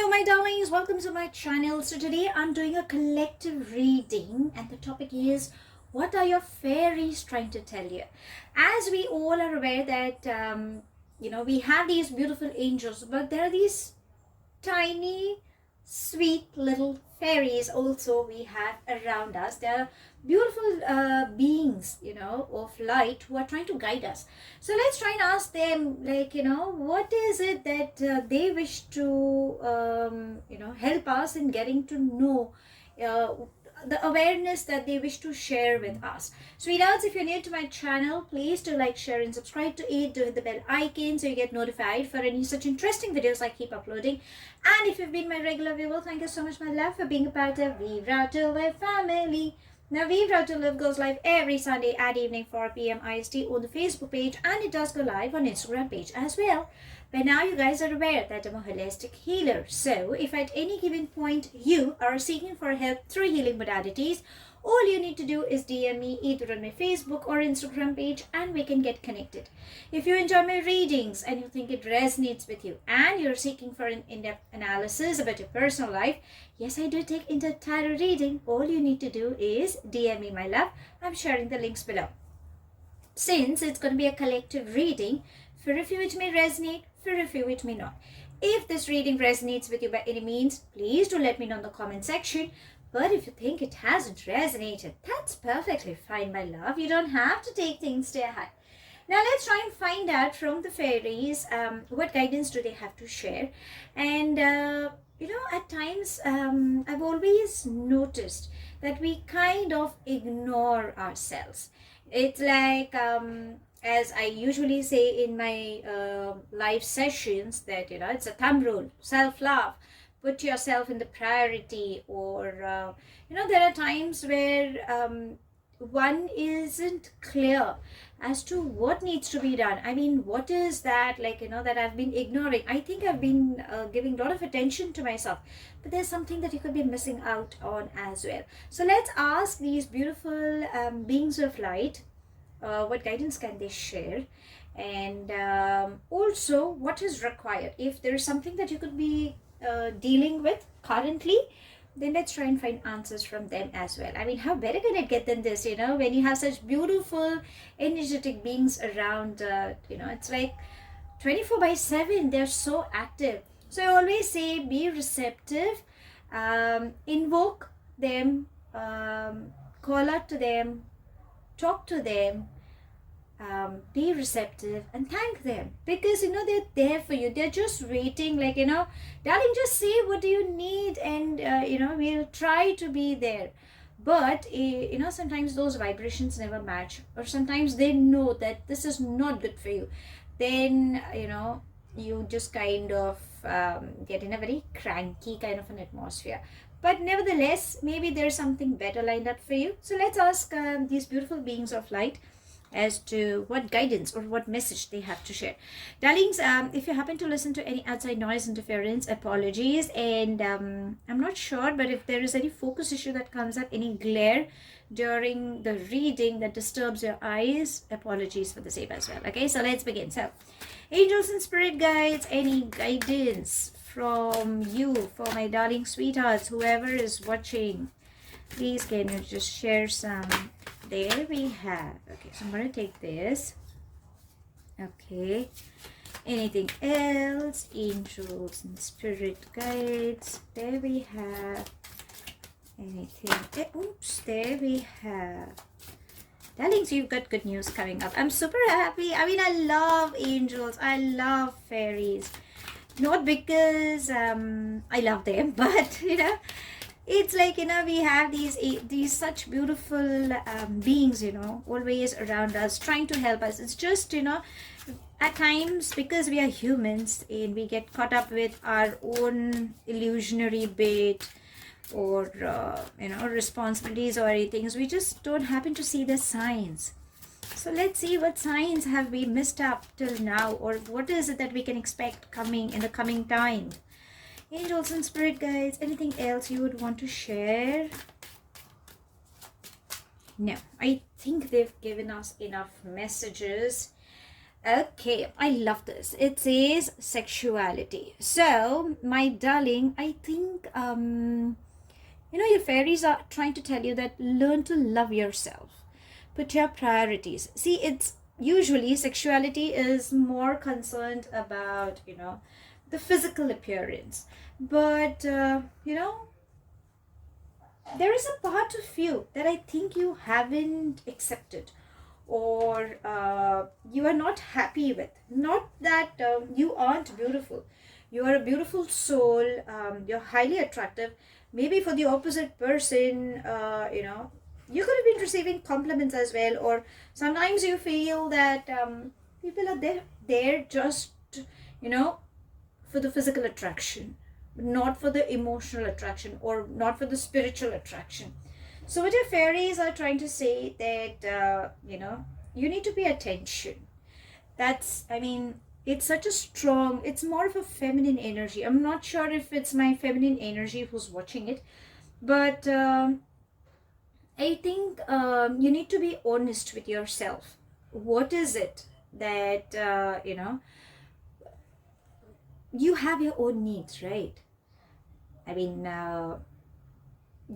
Hello my darlings, welcome to my channel. So today I'm doing a collective reading and the topic is, what are your fairies trying to tell you? As we all are aware that we have these beautiful angels, but there are these tiny sweet little fairies also we have around us. They're beautiful beings, of light who are trying to guide us. So let's try and ask them, what is it that they wish to help us in getting to know uh, the awareness that they wish to share with us. Sweethearts, if you're new to my channel, please do like, share and subscribe to it. Do hit the bell icon so you get notified for any such interesting videos I keep uploading. And if you've been my regular viewer, thank you so much, my love, for being a part of Vivre to Live family. Now, Vivre to Live goes live every Sunday at evening 4 p.m. IST on the Facebook page, and it does go live on Instagram page as well. By now, you guys are aware that I'm a holistic healer. So, if at any given point you are seeking for help through healing modalities, all you need to do is DM me either on my Facebook or Instagram page and we can get connected. If you enjoy my readings and you think it resonates with you and you're seeking for an in-depth analysis about your personal life, yes, I do take in-depth tarot reading. All you need to do is DM me, my love. I'm sharing the links below. Since it's going to be a collective reading, for a few it may resonate, for a few it may not. If this reading resonates with you by any means, please do let me know in the comment section. But if you think it hasn't resonated, that's perfectly fine, my love. You don't have to take things to heart. Now let's try and find out from the fairies what guidance do they have to share. And at times I've always noticed that we kind of ignore ourselves. It's like as I usually say in my live sessions that it's a thumb rule, self-love. Put yourself in the priority, or there are times where one isn't clear as to what needs to be done. I mean, what is that that I've been ignoring? I think I've been giving a lot of attention to myself, but there's something that you could be missing out on as well. So let's ask these beautiful beings of light, what guidance can they share, and also what is required. If there's something that you could be dealing with currently, then let's try and find answers from them as well. I mean, how better can it get than this, when you have such beautiful energetic beings around. It's like 24/7, they're so active. So I always say, be receptive, invoke them, call out to them, talk to them, be receptive and thank them, because they're there for you. They're just waiting, darling, just say what do you need, and we'll try to be there. But sometimes those vibrations never match, or sometimes they know that this is not good for you. Then you just kind of get in a very cranky kind of an atmosphere. But nevertheless, maybe there's something better lined up for you. So let's ask these beautiful beings of light as to what guidance or what message they have to share. Darlings, if you happen to listen to any outside noise interference, apologies. And I'm not sure, but if there is any focus issue that comes up, any glare during the reading that disturbs your eyes, apologies for the same as well. Okay, so let's begin. So, angels and spirit guides, any guidance from you for my darling sweethearts, whoever is watching, please can you just share some. There we have. Okay, so I'm going to take this. Okay. Anything else? Angels and spirit guides. There we have. Anything? Oops, there we have. Darlings, you've got good news coming up. I'm super happy. I mean, I love angels. I love fairies. Not because I love them, but, it's like, we have these such beautiful beings, always around us, trying to help us. It's just, at times, because we are humans and we get caught up with our own illusionary bit or, responsibilities or anything, so we just don't happen to see the signs. So let's see what signs have we missed up till now, or what is it that we can expect coming in the coming time. Angels and spirit guides, anything else you would want to share? No, I think they've given us enough messages. Okay, I love this. It says sexuality. So, my darling, I think your fairies are trying to tell you that learn to love yourself. Put your priorities. See, it's usually sexuality is more concerned about, the physical appearance. But there is a part of you that I think you haven't accepted, or you are not happy with. Not that you aren't beautiful. You are a beautiful soul. You're highly attractive. Maybe for the opposite person, you could have been receiving compliments as well, or sometimes you feel that people are there just, you know, for the physical attraction, not for the emotional attraction, or not for the spiritual attraction. So what your fairies are trying to say that you need to pay attention. That's, I mean, it's such a strong, it's more of a feminine energy. I'm not sure if it's my feminine energy who's watching it, but I think you need to be honest with yourself. What is it that you have your own needs, right? I mean,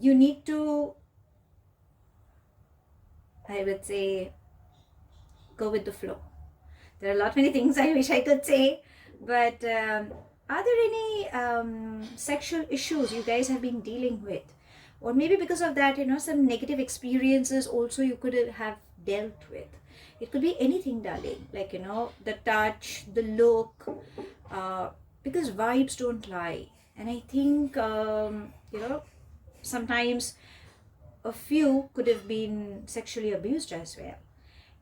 you need to, I would say, go with the flow. There are a lot many things I wish I could say, but are there any sexual issues you guys have been dealing with? Or maybe because of that, some negative experiences also you could have dealt with. It could be anything, darling, like, the touch, the look, because vibes don't lie. And I think, sometimes a few could have been sexually abused as well.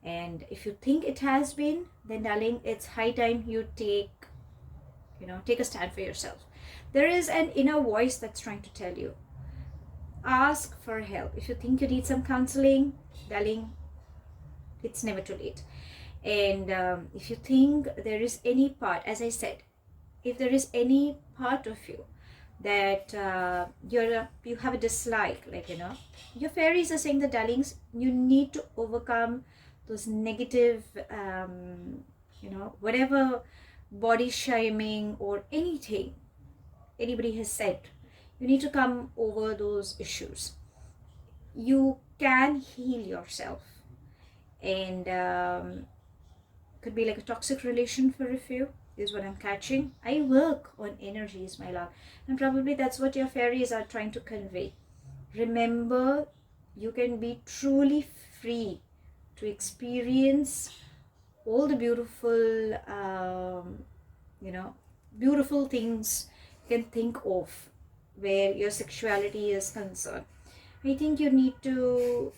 And if you think it has been, then darling, it's high time you take a stand for yourself. There is an inner voice that's trying to tell you, ask for help. If you think you need some counseling, darling, it's never too late. And if you think there is any part, as I said, if there is any part of you that you have a dislike, like, your fairies are saying that, darlings, you need to overcome those negative whatever body shaming or anything anybody has said. You need to come over those issues. You can heal yourself. And could be like a toxic relation for a few, is what I'm catching. I work on energies, my love, and probably that's what your fairies are trying to convey. Remember, you can be truly free to experience all the beautiful beautiful things you can think of where your sexuality is concerned. I think you need to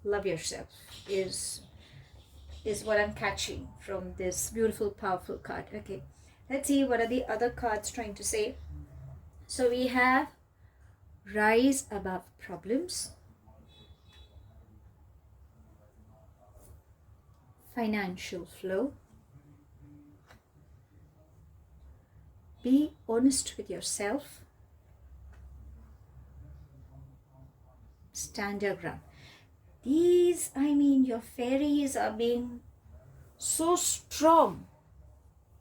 love yourself, is what I'm catching from this beautiful, powerful card. Okay, let's see what are the other cards trying to say. So we have rise above problems, financial flow, be honest with yourself, stand your ground. These, I mean, your fairies are being so strong.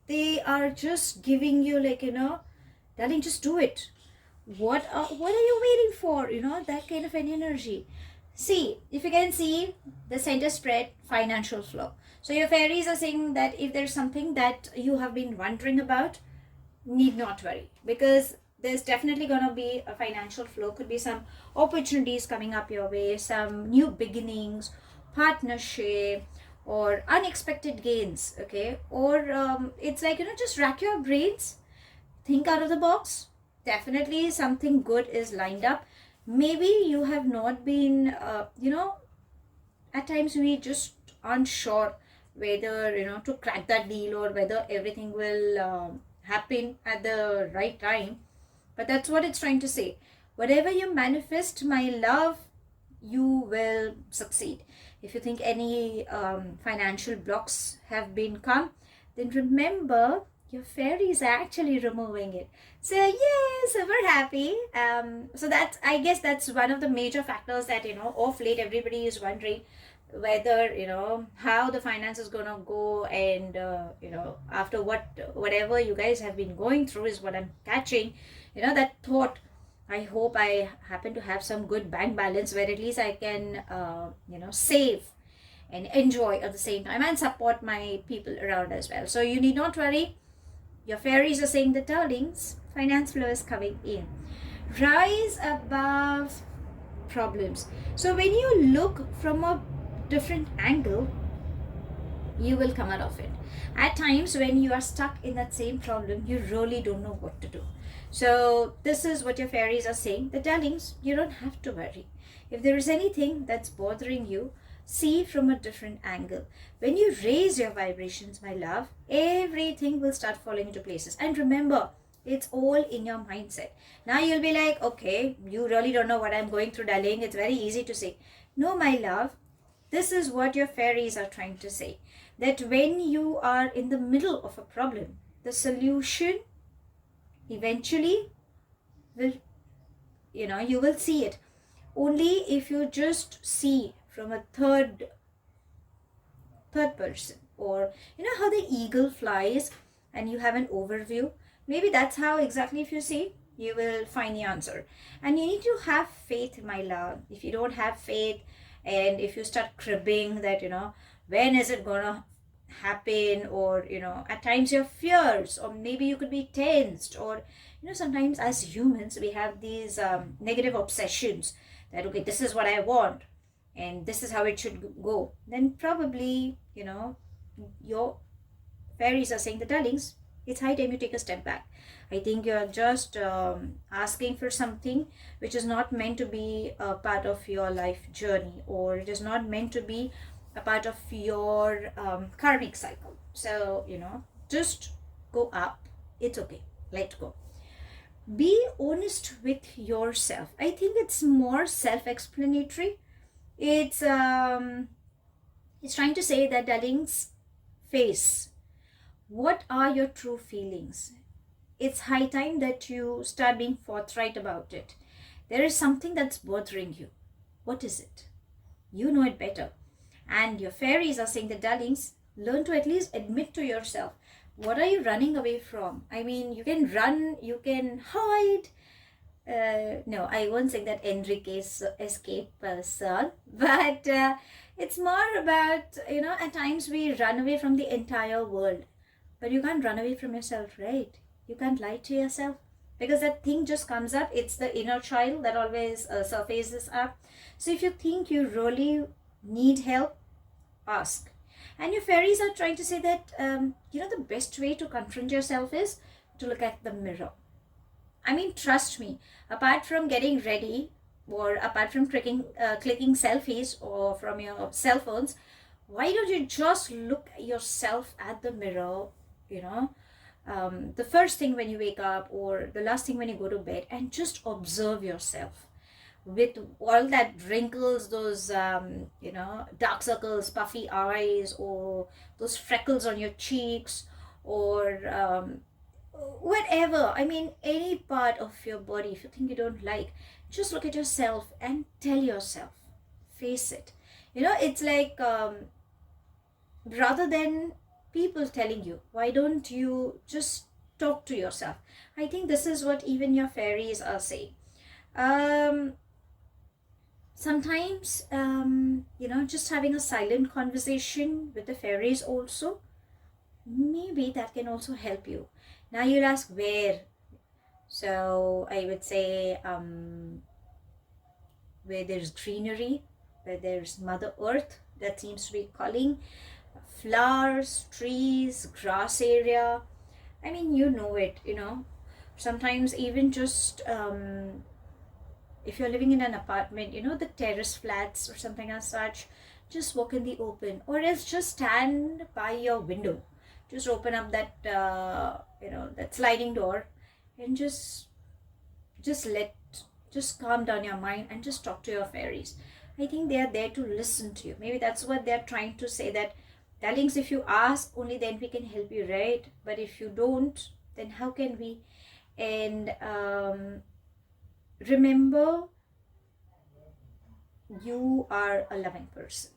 They are just giving you, like, darling, just do it. What are you waiting for? That kind of an energy. See, if you can see the center spread, financial flow. So your fairies are saying that if there's something that you have been wondering about, need not worry, because there's definitely going to be a financial flow. Could be some opportunities coming up your way, some new beginnings, partnership, or unexpected gains. Okay, or it's like, just rack your brains, think out of the box. Definitely something good is lined up. Maybe you have not been at times we just aren't sure whether to crack that deal, or whether everything will happen at the right time. But that's what it's trying to say. Whatever you manifest, my love, you will succeed. If you think any financial blocks have been come, then remember, your fairies are actually removing it. So yes, we're happy. So that's, I guess that's one of the major factors that of late everybody is wondering, whether, how the finance is gonna go, and after whatever you guys have been going through is what I'm catching. That thought, I hope I happen to have some good bank balance where at least I can save and enjoy at the same time and support my people around as well. So you need not worry. Your fairies are saying the darlings, finance flow is coming in. Rise above problems. So when you look from a different angle, you will come out of it. At times when you are stuck in that same problem, you really don't know what to do. So this is what your fairies are saying. The darlings, you don't have to worry. If there is anything that's bothering you, see from a different angle. When you raise your vibrations, my love, everything will start falling into places. And remember, it's all in your mindset. Now you'll be like, okay, you really don't know what I'm going through, darling. It's very easy to say. No, my love, this is what your fairies are trying to say. That when you are in the middle of a problem, the solution eventually will, you will see it. Only if you just see from a third person, or how the eagle flies and you have an overview. Maybe that's how exactly, if you see, you will find the answer. And you need to have faith, my love. If you don't have faith, and if you start cribbing that, when is it gonna happen, or at times your fears, or maybe you could be tensed, or sometimes as humans we have these negative obsessions that, okay, this is what I want and this is how it should go, then probably your fairies are saying, the darlings, it's high time you take a step back. I think you're just asking for something which is not meant to be a part of your life journey, or it is not meant to be a part of your karmic cycle. So just go up. It's okay, let go. Be honest with yourself. I think it's more self-explanatory. It's trying to say that, darlings, face what are your true feelings. It's high time that you start being forthright about it. There is something that's bothering you. What is it? You know it better. And your fairies are saying, the darlings, learn to at least admit to yourself, what are you running away from? I mean, you can run, you can hide. No, I won't say that Enrique's escape song, but it's more about, at times we run away from the entire world, but you can't run away from yourself, right? You can't lie to yourself, because that thing just comes up. It's the inner child that always surfaces up. So if you think you really need help, ask. And your fairies are trying to say that, the best way to confront yourself is to look at the mirror. I mean, trust me, apart from getting ready, or apart from clicking selfies or from your cell phones, why don't you just look yourself at the mirror, the first thing when you wake up, or the last thing when you go to bed, and just observe yourself with all that wrinkles, those dark circles, puffy eyes, or those freckles on your cheeks, or whatever. I mean, any part of your body, if you think you don't like, just look at yourself and tell yourself, face it. It's like, rather than people telling you, why don't you just talk to yourself? I think this is what even your fairies are saying. Sometimes just having a silent conversation with the fairies also, maybe that can also help you. Now you'll ask, where? So I would say where there's greenery, where there's Mother Earth that seems to be calling, flowers, trees, grass area. I mean, you know it. Sometimes even just if you're living in an apartment, the terrace flats or something as such, just walk in the open, or else just stand by your window. Just open up that that sliding door, and just calm down your mind and just talk to your fairies. I think they are there to listen to you. Maybe that's what they're trying to say, that, darlings, if you ask, only then we can help you, right? But if you don't, then how can we? And remember, you are a loving person.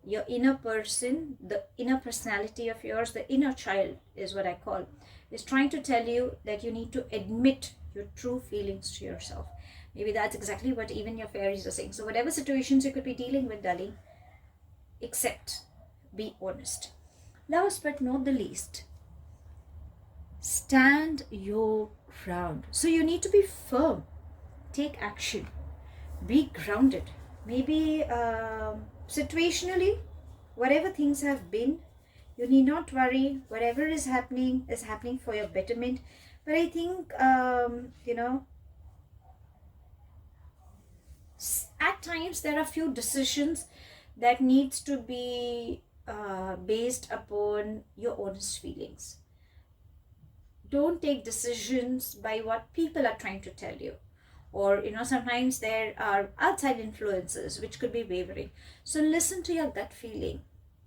your inner person, the inner personality of yours, the inner child is what I call, is trying to tell you that you need to admit your true feelings to yourself. Maybe that's exactly what even your fairies are saying. So whatever situations you could be dealing with, darling, accept, be honest. Last but not the least, stand your ground. So you need to be firm, take action, be grounded. Maybe situationally, whatever things have been, you need not worry. Whatever is happening for your betterment. But I think, at times there are few decisions that needs to be based upon your honest feelings. Don't take decisions by what people are trying to tell you, or sometimes there are outside influences which could be wavering. So listen to your gut feeling.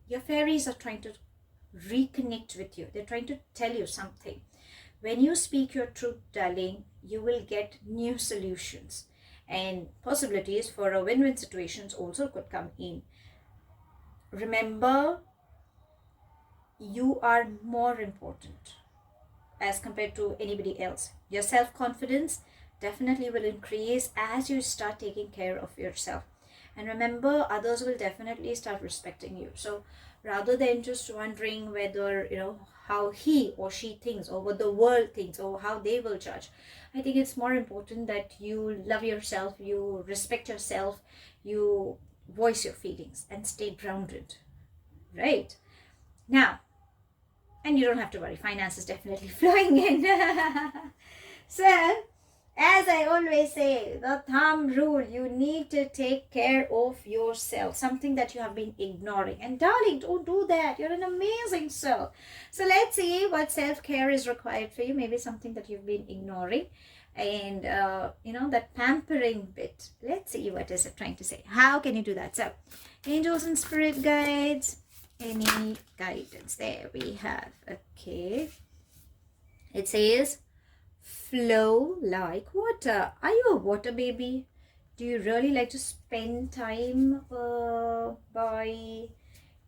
Your fairies are trying to reconnect with you. They're trying to tell you something. When you speak your truth, darling, you will get new solutions, and possibilities for a win-win situations also could come in. Remember, you are more important as compared to anybody else. Your self-confidence definitely will increase as you start taking care of yourself. And remember, others will definitely start respecting you. So rather than just wondering whether, how he or she thinks, or what the world thinks, or how they will judge, I think it's more important that you love yourself, you respect yourself, you voice your feelings and stay grounded, right? Now, and you don't have to worry, finance is definitely flowing in. So, as I always say, the thumb rule, you need to take care of yourself, something that you have been ignoring. And darling, don't do that. You're an amazing soul. So let's see what self-care is required for you. Maybe something that you've been ignoring. And, that pampering bit. Let's see what is it trying to say. How can you do that? So, angels and spirit guides. Any guidance? There we have. Okay. It says, flow like water. Are you a water baby? Do you really like to spend time by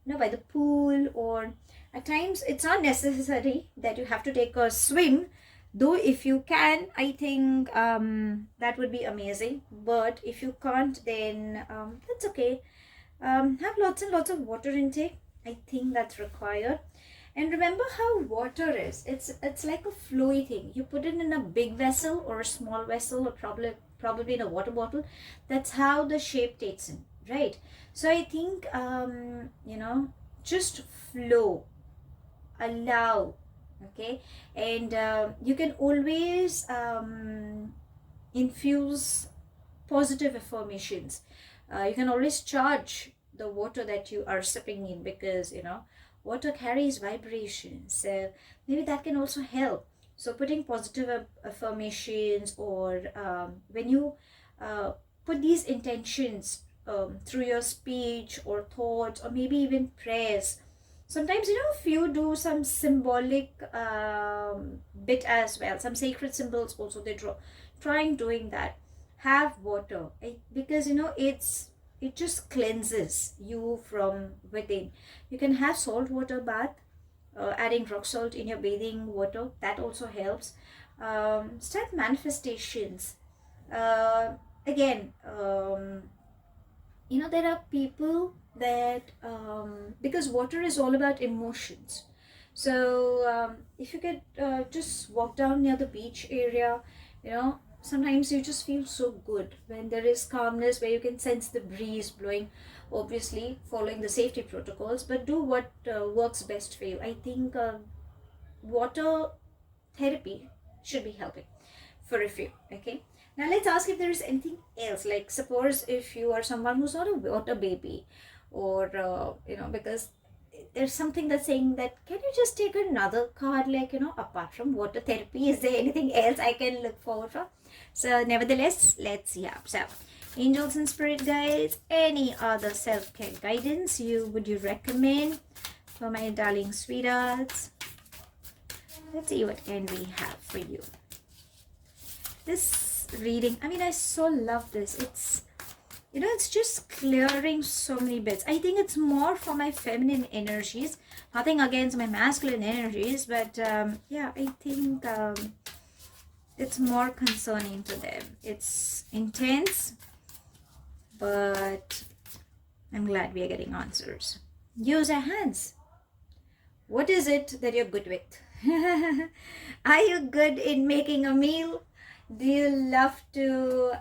the pool? Or at times it's not necessary that you have to take a swim, though if you can, I think that would be amazing. But if you can't, then that's okay. Have lots and lots of water intake. I think that's required. And remember how water is. It's like a flowy thing. You put it in a big vessel or a small vessel, or probably in a water bottle. That's how the shape takes in, right? So I think just flow, allow, okay? And you can always infuse positive affirmations. You can always charge the water that you are sipping in, because water carries vibrations, so maybe that can also help. So putting positive affirmations, or when you put these intentions through your speech or thoughts, or maybe even prayers. Sometimes if you do some symbolic bit as well, some sacred symbols also, they trying doing that. Have water, because it just cleanses you from within. You can have salt water bath, adding rock salt in your bathing water. That also helps. Start manifestations. Again, there are people that, because water is all about emotions. So if you could just walk down near the beach area, sometimes you just feel so good when there is calmness, where you can sense the breeze blowing, obviously following the safety protocols, but do what works best for you. I think water therapy should be helping for a few. Okay, now let's ask if there is anything else. Like, suppose if you are someone who's not a water baby, or because there's something that's saying that, can you just take another card, like, apart from water therapy, is there anything else I can look forward for? So nevertheless, let's see. So angels and spirit guides, any other self-care guidance would you recommend for my darling sweethearts? Let's see what can we have for you. This reading, I so love this. it's just clearing so many bits. I think it's more for my feminine energies, nothing against my masculine energies, but yeah, I think it's more concerning to them. It's intense, but I'm glad we are getting answers. Use your hands. What is it that you're good with? Are you good in making a meal? Do you love to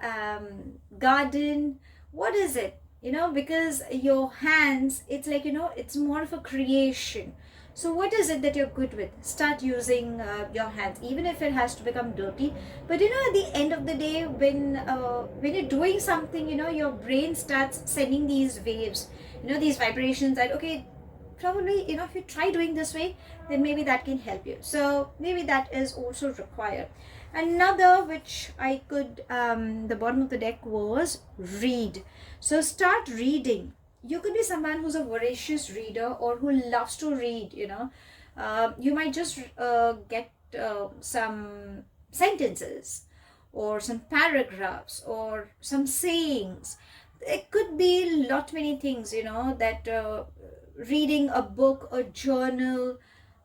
garden? What is it? Because your hands, it's like, it's more of a creation. So what is it that you're good with? Start using your hands, even if it has to become dirty. But at the end of the day, when you're doing something, your brain starts sending these waves, these vibrations that, okay, probably, if you try doing this way, then maybe that can help you. So maybe that is also required. Another which I could, the bottom of the deck was read. So start reading. You could be someone who's a voracious reader or who loves to read. You might just get some sentences or some paragraphs or some sayings. It could be lot many things, that reading a book, a journal,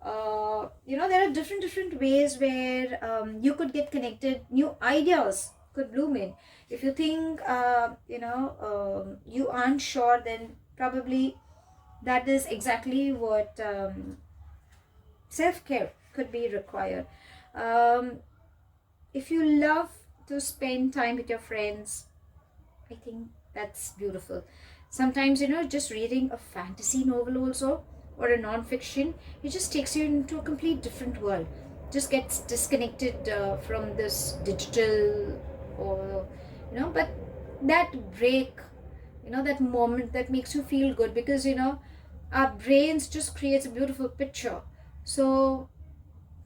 there are different ways where you could get connected. New ideas could bloom in. If you think you aren't sure, then probably that is exactly what self-care could be required. If you love to spend time with your friends, I think that's beautiful. Sometimes, just reading a fantasy novel also, or a non-fiction, it just takes you into a complete different world. Just gets disconnected from this digital, or, but that break, that moment that makes you feel good, because, our brains just creates a beautiful picture. So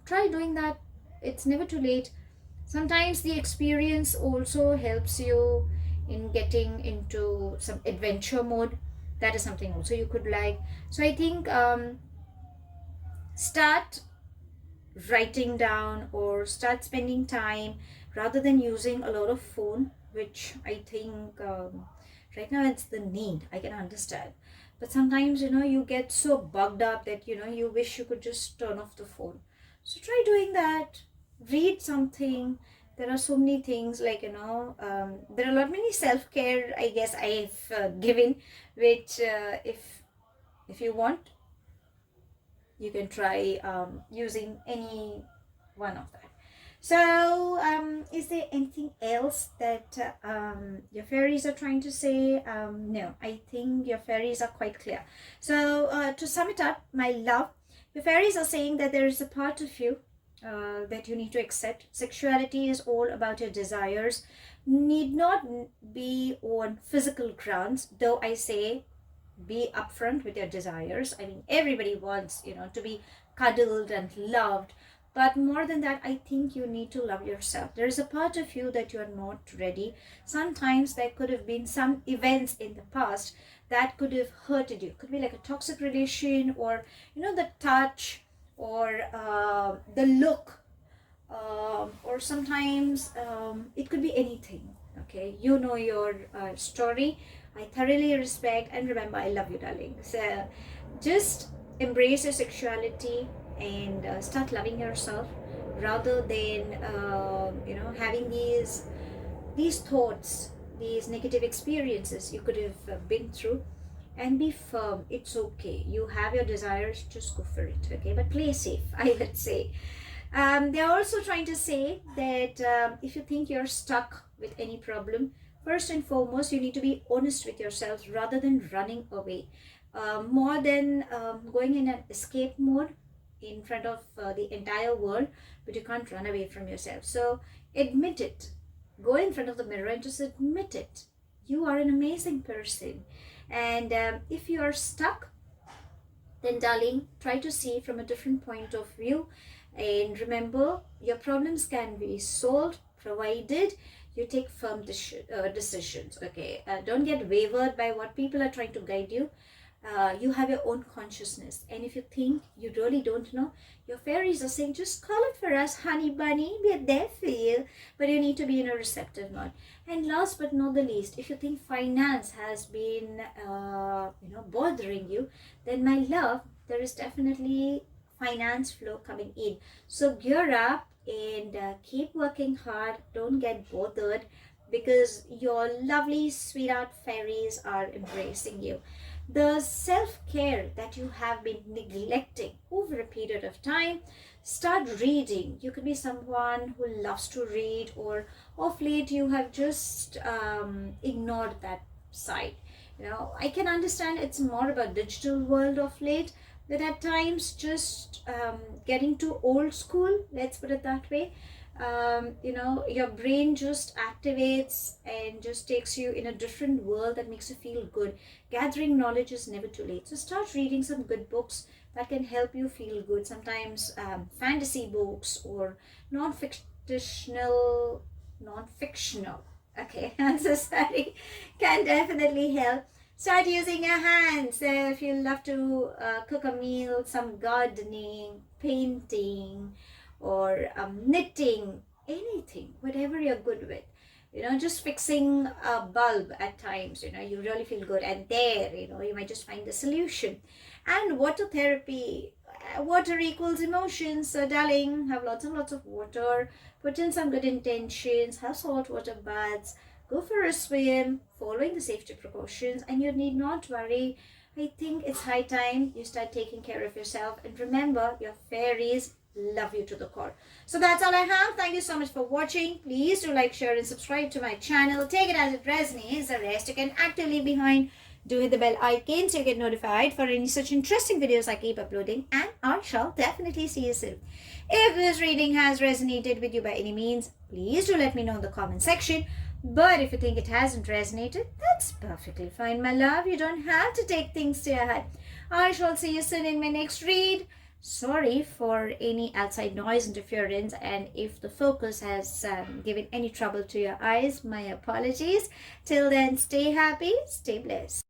try doing that. It's never too late. Sometimes the experience also helps you in getting into some adventure mode. That is something also you could like. So I think start writing down or start spending time rather than using a lot of phone, which I think right now it's the need. I can understand. But sometimes, you get so bugged up that, you wish you could just turn off the phone. So try doing that. Read something. There are so many things, like, there are a lot many self-care, I guess, I've given, which if you want, you can try using any one of that. So is there anything else that your fairies are trying to say? No, I think your fairies are quite clear. So to sum it up, my love, your fairies are saying that there is a part of you that you need to accept. Sexuality is all about your desires, need not be on physical grounds, though I say be upfront with your desires. I mean, everybody wants, to be cuddled and loved. But more than that, I think you need to love yourself. There is a part of you that you are not ready. Sometimes there could have been some events in the past that could have hurted you. Could be like a toxic relation, or, the touch, or the look, or sometimes it could be anything. Okay, your story. I thoroughly respect, and remember, I love you, darling. So just embrace your sexuality and start loving yourself, rather than having these thoughts, these negative experiences you could have been through. And be firm. It's okay. You have your desires, just go for it. Okay, but play safe, I would say. They're also trying to say that if you think you're stuck with any problem, first and foremost, you need to be honest with yourself rather than running away. More than going in an escape mode in front of the entire world, but you can't run away from yourself. So admit it. Go in front of the mirror and just admit it. You are an amazing person. And if you are stuck, then darling, try to see from a different point of view. And remember, your problems can be solved provided you take firm decisions. Okay, don't get wavered by what people are trying to guide you. You have your own consciousness, and if you think you really don't know, your fairies are saying, just call it for us, honey bunny, we're there for you. But you need to be in a receptive mode. And last but not the least, if you think finance has been bothering you, then my love, there is definitely finance flow coming in. So gear up and keep working hard. Don't get bothered, because your lovely sweetheart fairies are embracing you. The self-care that you have been neglecting over a period of time, start reading. You could be someone who loves to read, or of late you have just ignored that side. I can understand it's more about digital world of late, that at times just getting too old school, let's put it that way. Your brain just activates and just takes you in a different world that makes you feel good. Gathering knowledge is never too late. So start reading some good books that can help you feel good. Sometimes fantasy books or non-fictional, okay, I'm so sorry, can definitely help. Start using your hands. If you love to cook a meal, some gardening, painting, or knitting, anything, whatever you're good with. Just fixing a bulb at times, you really feel good. And there, you might just find the solution. And water therapy. Water equals emotions. So darling, have lots and lots of water. Put in some good intentions. Have salt water baths. Go for a swim, following the safety precautions, and you need not worry. I think it's high time you start taking care of yourself. And remember, your fairies love you to the core. So that's all I have. Thank you so much for watching. Please do like, share, and subscribe to my channel. Take it as it resonates. The rest you can actively behind. Do hit the bell icon so you get notified for any such interesting videos I keep uploading. And I shall definitely see you soon. If this reading has resonated with you by any means, please do let me know in the comment section. But if you think it hasn't resonated, that's perfectly fine, my love. You don't have to take things to your head. I shall see you soon in my next read. Sorry for any outside noise interference, and if the focus has given any trouble to your eyes, my apologies. Till then, stay happy, stay blessed.